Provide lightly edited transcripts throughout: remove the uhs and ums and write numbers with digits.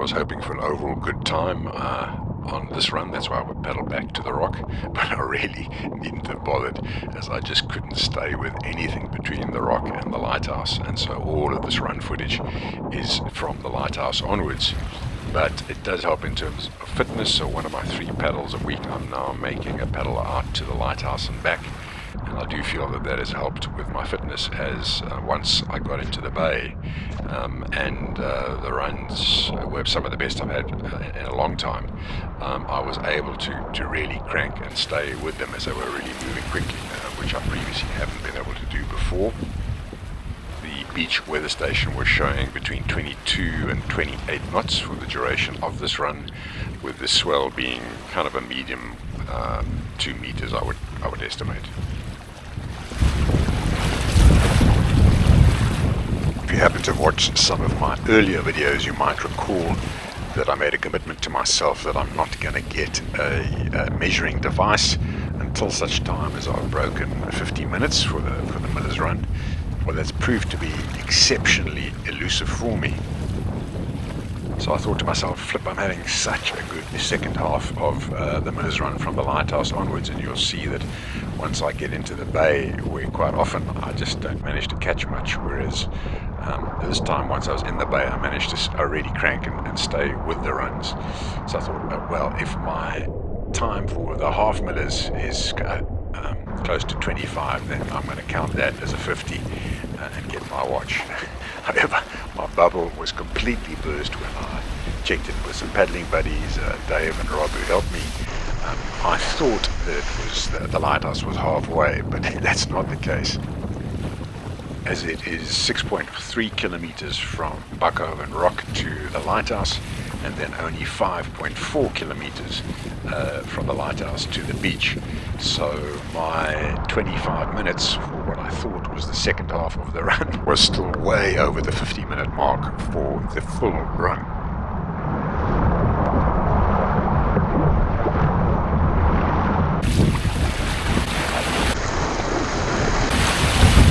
was hoping for an overall good time on this run. That's why I would pedal back to the rock, but I really needn't have bothered, as I just couldn't stay with anything between the rock and the lighthouse, and so all of this run footage is from the lighthouse onwards. But it does help in terms of fitness, so one of my 3 paddles a week I'm now making a paddle out to the lighthouse and back, and I do feel that that has helped with my fitness, as once I got into the bay and the runs were some of the best I've had in a long time, I was able to really crank and stay with them as they were really moving quickly, which I previously haven't been able to do before. The beach weather station was showing between 22 and 28 knots for the duration of this run, with the swell being kind of a medium 2 meters, I would estimate. If you happen to have watched some of my earlier videos, you might recall that I made a commitment to myself that I'm not going to get a measuring device until such time as I've broken 50 minutes for the Miller's Run. Well, that's proved to be exceptionally elusive for me. So I thought to myself, flip, I'm having such a good second half of the Miller's Run from the lighthouse onwards, and you'll see that once I get into the bay, where quite often I just don't manage to catch much, whereas this time, once I was in the bay, I managed to really crank and stay with the runs. So I thought, well, if my time for the half millers is close to 25, then I'm going to count that as a 50 and get my watch. However, my bubble was completely burst when I checked in with some paddling buddies, Dave and Rob, who helped me. I thought that it was the lighthouse was halfway, but that's not the case, as it is 6.3 kilometers from Buckhoven Rock to the lighthouse, and then only 5.4 kilometers from the lighthouse to the beach. So my 25 minutes for what I thought was the second half of the run was still way over the 50-minute mark for the full run.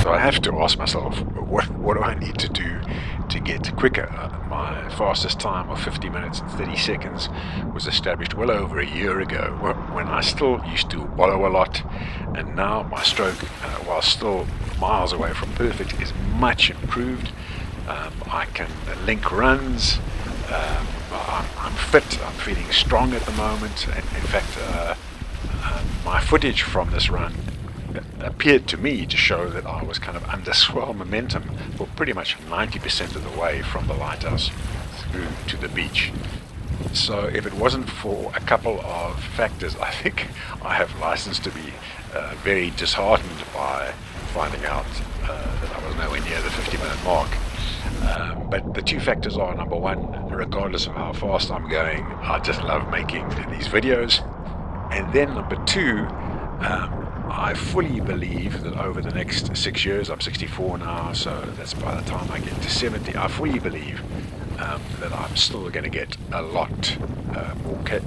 So I have to ask myself, what do I need to do to get quicker? My fastest time of 50 minutes and 30 seconds was established well over a year ago, when I still used to wallow a lot, and now my stroke, while still miles away from perfect, is much improved. I can link runs, I'm fit, I'm feeling strong at the moment, and in fact my footage from this run appeared to me to show that I was kind of under swell momentum for pretty much 90% of the way from the lighthouse through to the beach. So if it wasn't for a couple of factors, I think I have license to be very disheartened by finding out that I was nowhere near the 50-minute mark. But the 2 factors are, number 1, regardless of how fast I'm going, I just love making these videos. And then number 2, I fully believe that over the next 6 years, I'm 64 now, so that's by the time I get to 70, I fully believe that I'm still going to get a lot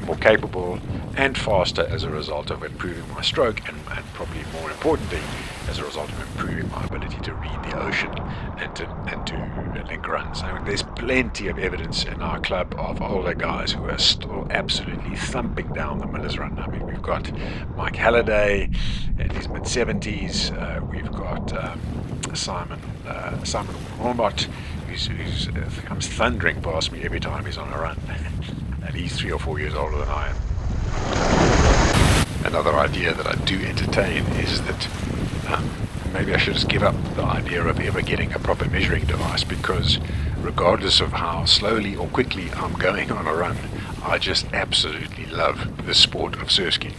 more capable and faster as a result of improving my stroke, and probably more importantly, as a result of improving my ability to read the ocean and to link runs. I mean, there's plenty of evidence in our club of older guys who are still absolutely thumping down the Miller's Run. I mean, we've got Mike Halliday in his mid-70s. We've got Simon Wilmot, who comes thundering past me every time he's on a run, and he's 3 or 4 years older than I am. Another idea that I do entertain is that maybe I should just give up the idea of ever getting a proper measuring device, because regardless of how slowly or quickly I'm going on a run, I just absolutely love the sport of surfskiing.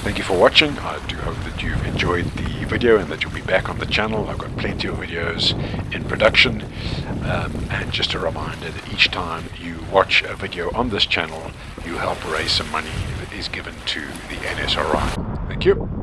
Thank you for watching. I do hope that you've enjoyed the video and that you'll be back on the channel. I've got plenty of videos in production, and just a reminder that each time you watch a video on this channel, you help raise some money that is given to the NSRI. Thank you.